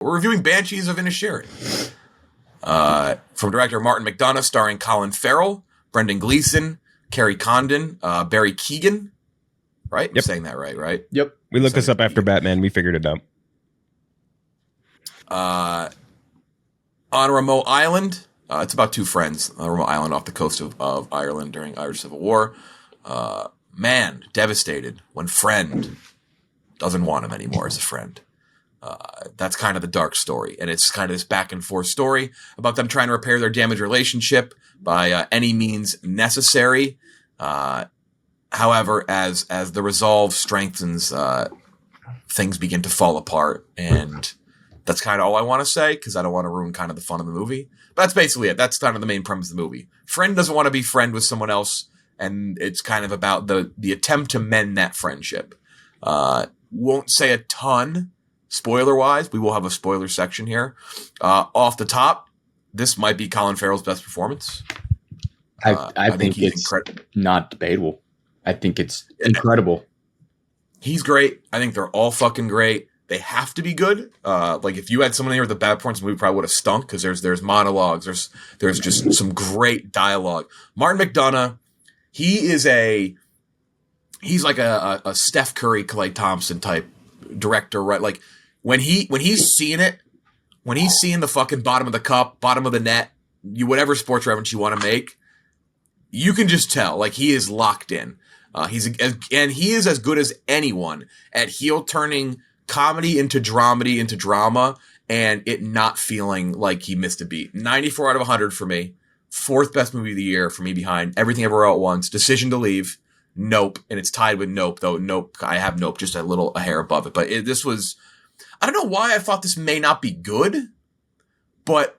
We're reviewing Banshees of Inisherin. From director Martin McDonagh, starring Colin Farrell, Brendan Gleeson, Kerry Condon, Barry Keoghan. Right? Yep. I'm saying that right? Yep. We looked this up after Batman. We figured it out. On a remote island. It's about two friends on a remote island off the coast of Ireland during Irish Civil War. Man devastated when friend doesn't want him anymore as a friend. That's kind of the dark story. And it's kind of this back and forth story about them trying to repair their damaged relationship by any means necessary. However, as the resolve strengthens, things begin to fall apart. And that's kind of all I want to say, because I don't want to ruin kind of the fun of the movie. But that's basically it. That's kind of the main premise of the movie. Friend doesn't want to be friend with someone else, and it's kind of about the attempt to mend that friendship. Won't say a ton, spoiler-wise. We will have a spoiler section here. Off the top, this might be Colin Farrell's best performance. I think it's not debatable. I think it's incredible. He's great. I think they're all fucking great. They have to be good. Like if you had someone here with a bad performance, the movie probably would have stunk, because there's monologues, there's just some great dialogue. Martin McDonagh, he's like a Steph Curry, Klay Thompson type director, right? Like when he's seeing the fucking bottom of the cup, bottom of the net, whatever sports reference you want to make, you can just tell, like, he is locked in. He is as good as anyone at heel turning comedy into dramedy into drama, and it not feeling like he missed a beat. 94 out of 100 for me. Fourth best movie of the year for me, behind Everything Everywhere All at Once, Decision to Leave, Nope, and it's tied with Nope, though Nope, I have Nope just a hair above it. But this was, I don't know why I thought this may not be good, but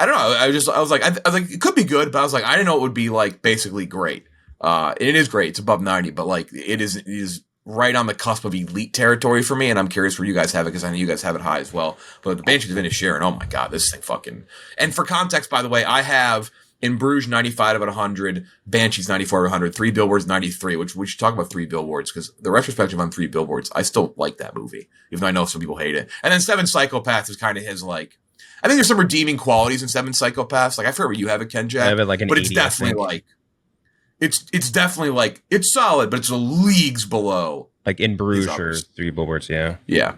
I don't know. I was like, it could be good, but I was like, I didn't know it would be like basically great. It is great. It's above 90, but like it is right on the cusp of elite territory for me, and I'm curious where you guys have it, because I know you guys have it high as well. But the Banshees of Inisherin, oh my god, this thing fucking... And for context, by the way, I have In Bruges 95 out of 100, Banshees 94 out of 100, Three Billboards 93, which we should talk about Three Billboards, because the retrospective on Three Billboards, I still like that movie, even though I know some people hate it. And then Seven Psychopaths is kind of his, like... I think there's some redeeming qualities in Seven Psychopaths. Like, I forget where you have it, Ken Jack. I have it like an but it's 80, definitely like... It's definitely like, it's solid, but it's leagues below. Like In Bruges or Three Billboards, yeah. Yeah.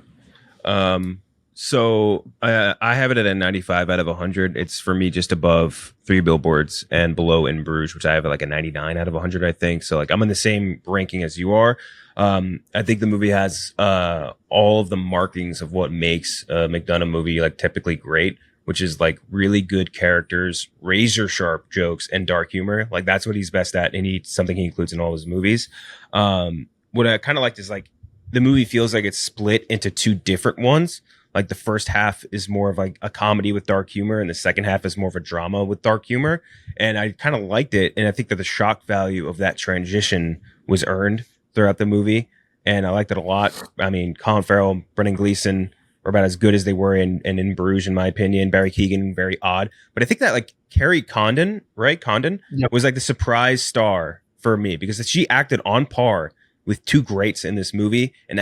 So I have it at a 95 out of 100. It's for me just above Three Billboards and below In Bruges, which I have like a 99 out of 100, I think. So like I'm in the same ranking as you are. I think the movie has all of the markings of what makes a McDonagh movie like typically great, which is like really good characters, razor sharp jokes, and dark humor. Like that's what he's best at, and something he includes in all his movies. What I kind of liked is like the movie feels like it's split into two different ones. Like the first half is more of like a comedy with dark humor, and the second half is more of a drama with dark humor. And I kind of liked it, and I think that the shock value of that transition was earned throughout the movie, and I liked it a lot. I mean, Colin Farrell, Brendan Gleeson were about as good as they were in Bruges, in my opinion. Barry Keoghan, very odd. But I think that like Kerry Condon, right? Condon was like the surprise star for me, because she acted on par with two greats in this movie and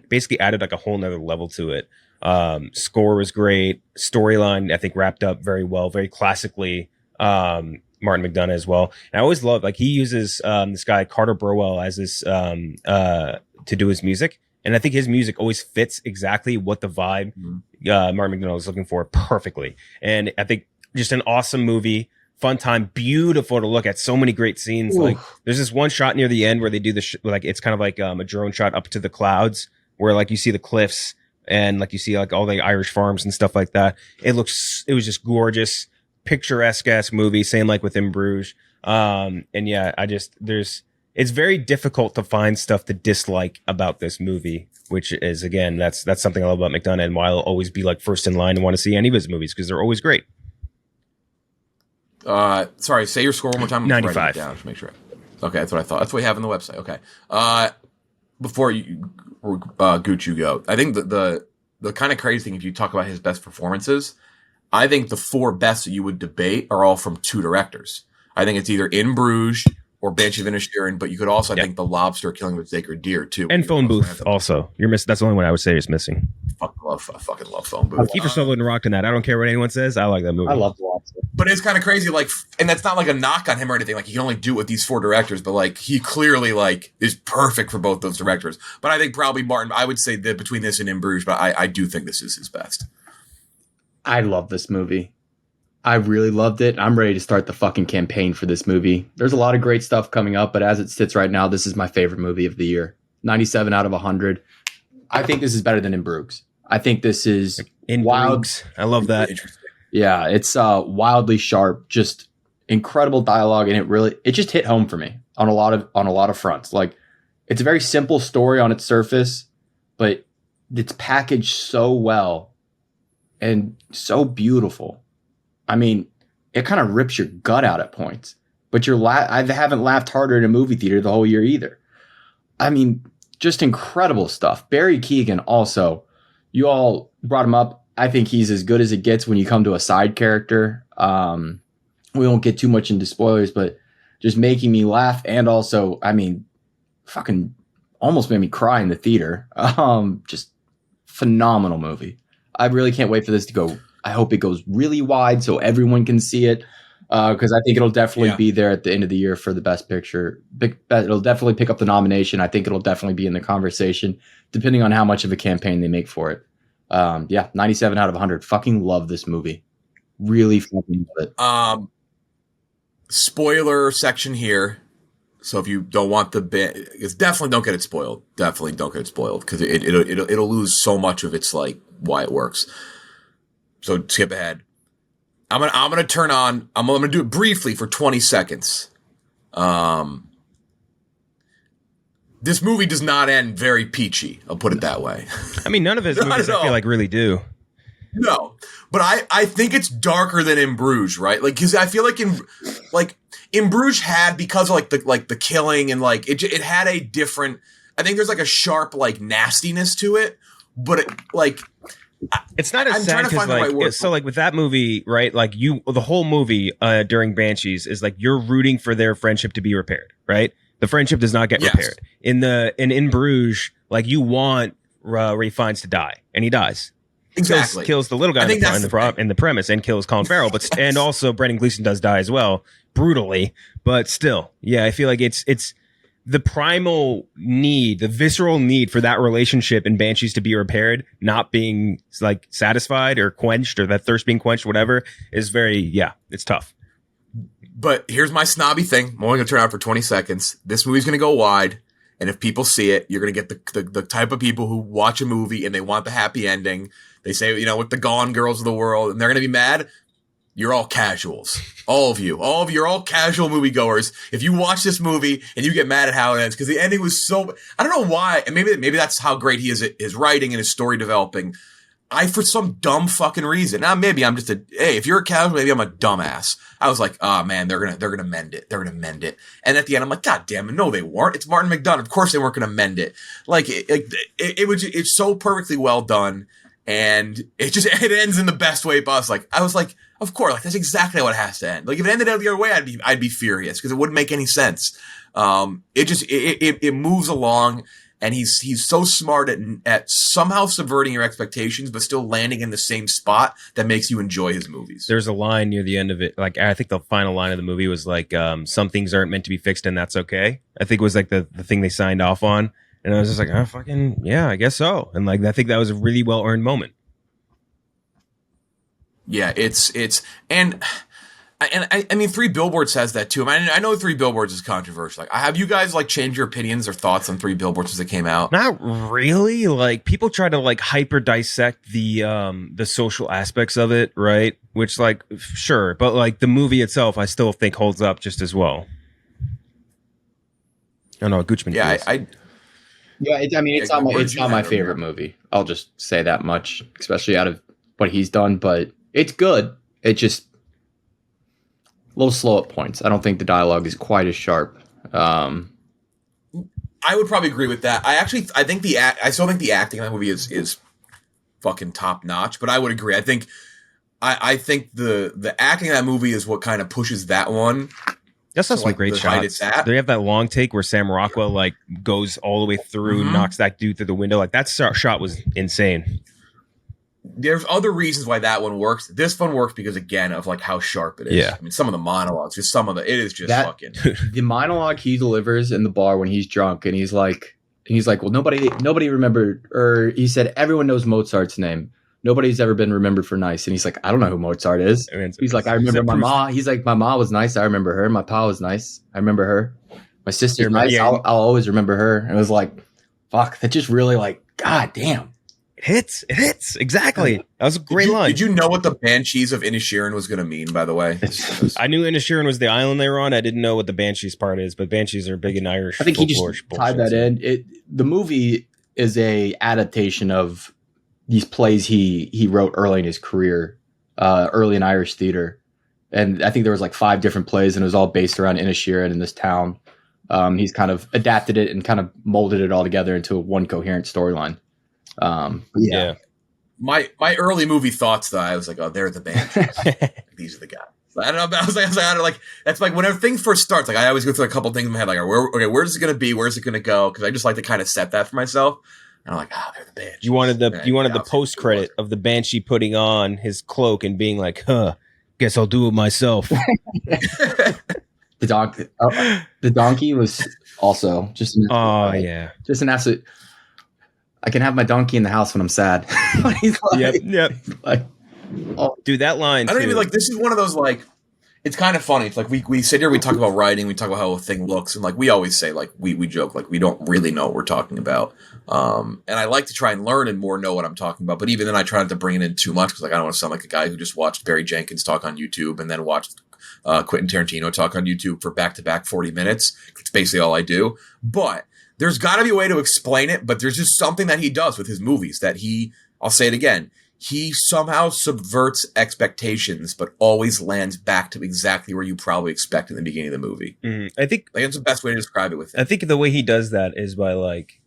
basically added like a whole nother level to it. Score was great. Storyline, I think, wrapped up very well, very classically. Martin McDonagh as well. And I always love, like, he uses this guy Carter Burwell as this to do his music. And I think his music always fits exactly what the vibe Martin McDonagh was looking for perfectly. And I think just an awesome movie, fun time, beautiful to look at. So many great scenes. Ooh. Like there's this one shot near the end where they do like it's kind of like a drone shot up to the clouds, where like you see the cliffs and like you see like all the Irish farms and stuff like that. It was just gorgeous, picturesque ass movie. Same like with In Bruges. And yeah, it's very difficult to find stuff to dislike about this movie, which is, again, that's something I love about McDonagh, and why I'll always be like first in line and want to see any of his movies, because they're always great. Sorry, say your score one more time. 95. Down to make sure. Okay, that's what I thought. That's what we have on the website. Okay. Before you Gooch, you go. I think the kind of crazy thing, if you talk about his best performances, I think the four best that you would debate are all from two directors. I think it's either In Bruges or Banshee of Inisherin, but you could also, I think, The Lobster, Killing of a Sacred Deer, too. And Phone Booth, also. You're missing. That's the only one I would say is missing. I fucking love Phone Booth. Kiefer Sutherland rocked in that. I don't care what anyone says. I like that movie. I love The Lobster. But it's kind of crazy, like, and that's not like a knock on him or anything. Like, he can only do it with these 4 directors, but like, he clearly like is perfect for both those directors. But I think probably Martin, I would say that between this and In Bruges, but I do think this is his best. I love this movie. I really loved it. I'm ready to start the fucking campaign for this movie. There's a lot of great stuff coming up, but as it sits right now, this is my favorite movie of the year. 97 out of 100. I think this is better than In Bruges. I think this is wild. I love that. Yeah, it's wildly sharp, just incredible dialogue, and it just hit home for me on a lot of fronts. Like, it's a very simple story on its surface, but it's packaged so well and so beautiful. I mean, it kind of rips your gut out at points, but I haven't laughed harder in a movie theater the whole year either. I mean, just incredible stuff. Barry Keoghan also, you all brought him up. I think he's as good as it gets when you come to a side character. We won't get too much into spoilers, but just making me laugh. And also, I mean, fucking almost made me cry in the theater. Just phenomenal movie. I really can't wait for this to go. I hope it goes really wide so everyone can see it, because I think it'll definitely be there at the end of the year for the Best Picture. It'll definitely pick up the nomination. I think it'll definitely be in the conversation, depending on how much of a campaign they make for it. 97 out of 100. Fucking love this movie. Really fucking love it. Spoiler section here. So if you don't want it's definitely don't get it spoiled. Definitely don't get it spoiled, because it'll lose so much of its like why it works. So skip ahead. I'm gonna turn on. I'm gonna do it briefly for 20 seconds. This movie does not end very peachy. I'll put it that way. I mean, none of his movies I feel like really do. No, but I think it's darker than In Bruges, right? Like, because I feel like In Bruges had, because of the killing and like it had a different. I think there's like a sharp like nastiness to it, but it's not as sad because like so like with that movie, right? Like the whole movie during Banshees is like you're rooting for their friendship to be repaired, right? The friendship does not get repaired. In In Bruges, you want Ralph Fiennes to die, and he dies. Exactly. Kills the little guy in the premise, and kills Colin Farrell, and also Brendan Gleeson does die as well, brutally. But still, yeah, I feel like it's the primal need, the visceral need for that relationship in Banshees to be repaired, not being satisfied or quenched, or that thirst being quenched, whatever, is it's tough. But here's my snobby thing. I'm only going to turn out for 20 seconds. This movie's going to go wide. And if people see it, you're going to get the type of people who watch a movie and they want the happy ending. They say, with the Gone Girls of the world, and they're going to be mad. You're all casuals. All of you are all casual moviegoers. If you watch this movie and you get mad at how it ends, because the ending was so, I don't know why, and maybe that's how great he is at his writing and his story developing. For some dumb fucking reason, now maybe I'm just if you're a casual, maybe I'm a dumbass. I was like, oh man, they're gonna mend it. They're gonna mend it. And at the end, I'm like, God damn it, no, they weren't. It's Martin McDonagh. Of course they weren't gonna mend it. It's so perfectly well done. And it ends in the best way possible. I was like, of course, that's exactly how it has to end. If it ended the other way, I'd be furious, because it wouldn't make any sense. It moves along, and he's so smart at somehow subverting your expectations, but still landing in the same spot that makes you enjoy his movies. There's a line near the end of it. I think the final line of the movie was some things aren't meant to be fixed, and that's okay. I think it was the thing they signed off on. And I was just like, oh, fucking, yeah, I guess so. And I think that was a really well-earned moment. Yeah, and I mean, 3 Billboards says that too. I mean, I know 3 Billboards is controversial. Have you guys changed your opinions or thoughts on 3 Billboards as it came out? Not really. People try to hyper dissect the social aspects of it, right? Which sure, but the movie itself, I still think holds up just as well. I don't know, Goochman. Yeah, it's not my favorite movie. I'll just say that much, especially out of what he's done. But it's good. It's just a little slow at points. I don't think the dialogue is quite as sharp. I would probably agree with that. I still think the acting in that movie is fucking top notch. But I would agree. I think the acting in that movie is what kind of pushes that one. That's So, some like, great the height shots. it's at. They have that long take where Sam Rockwell like goes all the way through, Mhm. knocks that dude through the window. Like that shot was insane. There's other reasons why that one works. This one works because, again, of like how sharp it is. Yeah. I mean, some of the monologues, just some of it is just That- fucking. The monologue he delivers in the bar when he's drunk and he's like, well, nobody remembered, or he said, everyone knows Mozart's name. Nobody's ever been remembered for nice. And he's like, I don't know who Mozart is. I mean, He's like, I remember my mom. He's like, my mom was nice. I remember her. My pa was nice. I remember her. My sister's nice. Yeah. I'll always remember her. And it was like, fuck, that just really like, God damn. It hits. Exactly. That was a great line. Did you know what the Banshees of Inisherin was going to mean, by the way? I knew Inisherin was the island they were on. I didn't know what the Banshees part is, but Banshees are big in Irish. I think he just folklore tied that in. The movie is a adaptation of these plays he wrote early in his career, early in Irish theater. And I think there was like 5 different plays, and it was all based around Inisherin in this town. He's kind of adapted it and kind of molded it all together into one coherent storyline. Yeah. My early movie thoughts, though, I was like, oh, they're the Banshees. These are the guys. I don't know. I was like, that's like whenever things first starts, like I always go through a couple things in my head, like, where's it going to be? Where's it going to go? Because I just like to kind of set that for myself. And I'm like, they're the Banshees. You wanted the post credit of the Banshee putting on his cloak and being like, guess I'll do it myself. The donkey was also just an just an absolute. I can have my donkey in the house when I'm sad. He's like, Yep. Like, oh. Dude, that line. I don't even like. This is one of those like. It's kind of funny. It's like we sit here, we talk about writing, we talk about how a thing looks, and like we always say, like we joke, like we don't really know what we're talking about. And I like to try and learn and more know what I'm talking about. But even then, I try not to bring it in too much because like I don't want to sound like a guy who just watched Barry Jenkins talk on YouTube and then watched Quentin Tarantino talk on YouTube for back-to-back 40 minutes. It's basically all I do. But there's got to be a way to explain it. But there's just something that he does with his movies that I'll say it again. He somehow subverts expectations, but always lands back to exactly where you probably expect in the beginning of the movie. Mm-hmm. I think that's the best way to describe it with him. I think the way he does that is by like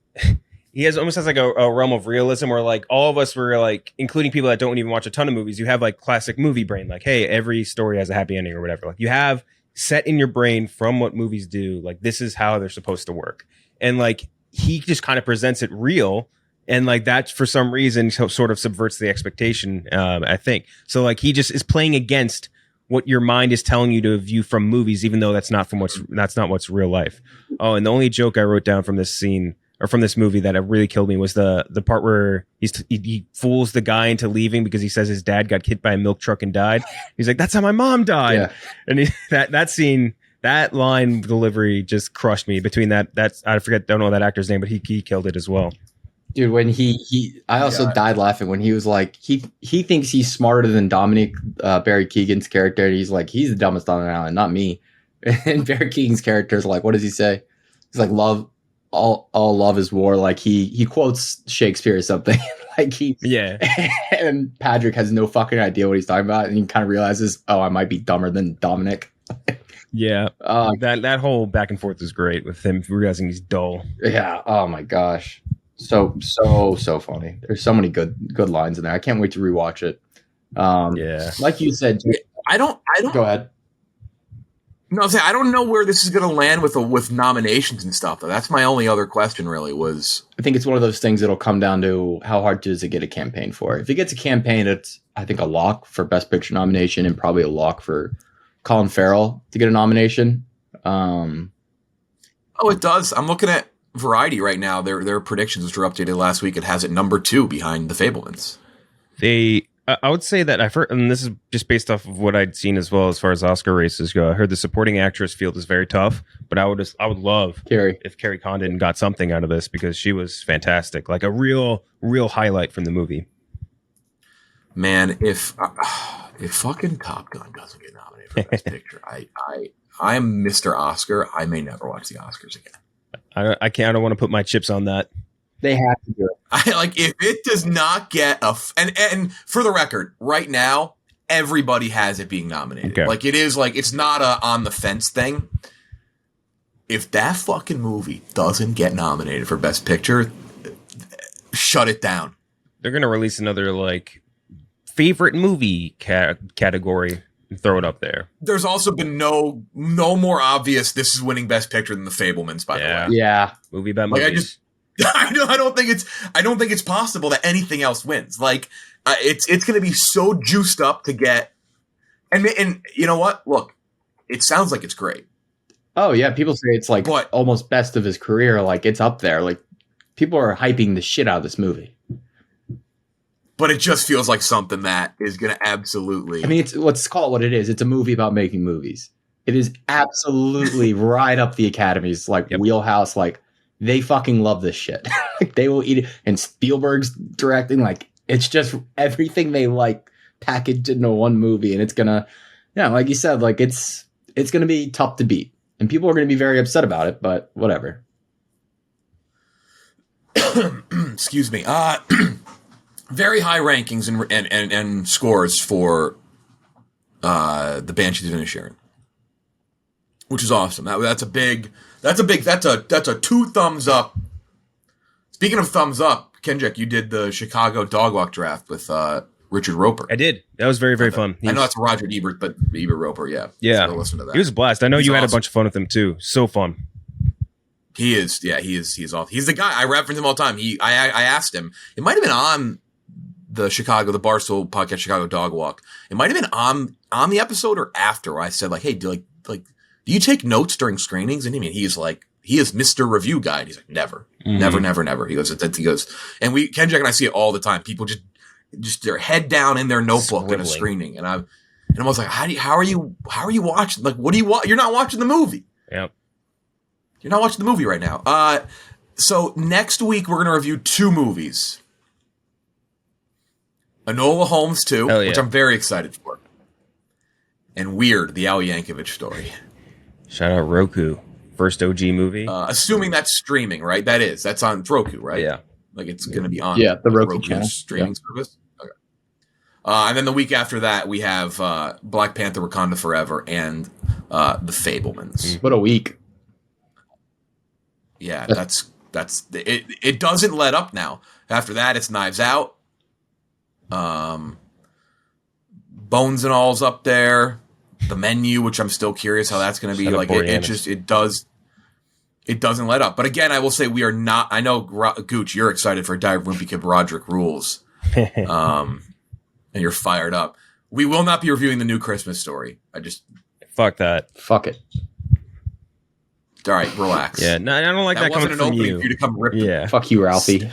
he almost has like a realm of realism where like all of us were like, including people that don't even watch a ton of movies, you have like classic movie brain, like, hey, every story has a happy ending or whatever. Like you have set in your brain from what movies do, like this is how they're supposed to work. And like he just kind of presents it real. And like that, for some reason, sort of subverts the expectation. I think so. Like he just is playing against what your mind is telling you to view from movies, even though that's not what's real life. Oh, and the only joke I wrote down from this scene or from this movie that really killed me was the part where he fools the guy into leaving because he says his dad got hit by a milk truck and died. He's like, "That's how my mom died," Yeah. and that scene. That line delivery just crushed me. Between that's I don't know that actor's name, but he killed it as well. Dude, when I also died laughing when he was like, he thinks he's smarter than Dominic, Barry Keegan's character. And he's like, he's the dumbest on the island, not me. And Barry Keegan's character is like, what does he say? He's like, love, all love is war. Like he quotes Shakespeare or something. And Patrick has no fucking idea what he's talking about. And he kind of realizes, I might be dumber than Dominic. Yeah. That whole back and forth is great with him realizing he's dull. Yeah. Oh my gosh. So funny. There's so many good lines in there. I can't wait to rewatch it. Like you said, I don't go ahead. No, I don't know where this is going to land with nominations and stuff. Though. That's my only other question. Really, was I think it's one of those things that'll come down to how hard does it get a campaign for. If it gets a campaign, it's I think a lock for Best Picture nomination and probably a lock for Colin Farrell to get a nomination. Oh, it does. I'm looking at Variety right now. Their predictions, which were updated last week, it has it number 2 behind The Fabelmans. I would say that I've heard, and this is just based off of what I'd seen as well as far as Oscar races go. I heard the supporting actress field is very tough, but I would love Carrie if Carrie Condon got something out of this because she was fantastic, like a real highlight from the movie. Man, if fucking Top Gun doesn't get nominated for Best Picture, I'm Mr. Oscar. I may never watch the Oscars again. I don't want to put my chips on that. They have to do it. If it does not get and for the record, right now everybody has it being nominated. Okay. Like it is like it's not a on the fence thing. If that fucking movie doesn't get nominated for Best Picture, shut it down. They're gonna release another like favorite movie category. throw it up there. There's also been no more obvious this is winning Best Picture than The Fabelmans, by the way. Yeah. Movie about Like movies. I don't think it's possible that anything else wins. Like it's going to be so juiced up to get, and you know what? Look, it sounds like it's great. Oh yeah, people say it's like But- almost best of his career. Like it's up there. Like people are hyping the shit out of this movie. But it just feels like something that is going to absolutely. I mean, let's call it what it is. It's a movie about making movies. It is absolutely right up the Academy's like wheelhouse. Like they fucking love this shit. Like they will eat it. And Spielberg's directing. Like it's just everything they like packaged into one movie, and it's gonna, like you said, like it's gonna be tough to beat, and people are gonna be very upset about it. But whatever. Excuse me. Very high rankings and scores for the Banshees of Inisherin, which is awesome. That's a 2 thumbs up. Speaking of thumbs up, Kenjek, you did the Chicago Dog Walk draft with Richard Roper. I did. That was very, very fun. I know that's Roger Ebert, but Ebert Roper, yeah. Yeah. So listen to that. He was a blast. I know He's you had a awesome. bunch of fun with him too. So fun. He is. Yeah, he is. He's off. He's the guy. I reference him all the time. I asked him. It might have been on the Barstool podcast, Chicago Dog Walk. It might have been on the episode or after, where I said like, "Hey, do you take notes during screenings?" And he is Mr. Review Guide. He's like, never. He goes, and Kenjek and I see it all the time. People just their head down in their notebook in a screening, and I was like, how are you watching? Like, what do you watch? You're not watching the movie. Yep. You're not watching the movie right now. So next week we're going to review 2 movies. Enola Holmes 2, which I'm very excited for. And Weird, the Al Yankovic story. Shout out Roku. First OG movie. Assuming that's streaming, right? That's on Roku, right? Yeah. Like it's going to be on the Roku channel. Streaming service. Okay. And then the week after that, we have Black Panther Wakanda Forever and The Fabelmans. What a week. Yeah, that's it. It doesn't let up now. After that, it's Knives Out. Bones and All's up there. The Menu, which I'm still curious how that's going to be. Like it doesn't let up. But again, I will say we are not. I know Gooch, you're excited for Diary of Wimpy Kid Broderick Rules, and you're fired up. We will not be reviewing the New Christmas Story. Fuck that. Fuck it. All right, relax. Yeah, no, I don't like that wasn't coming an from opening you. for you to come rip. Yeah. Fuck you, Ralphie.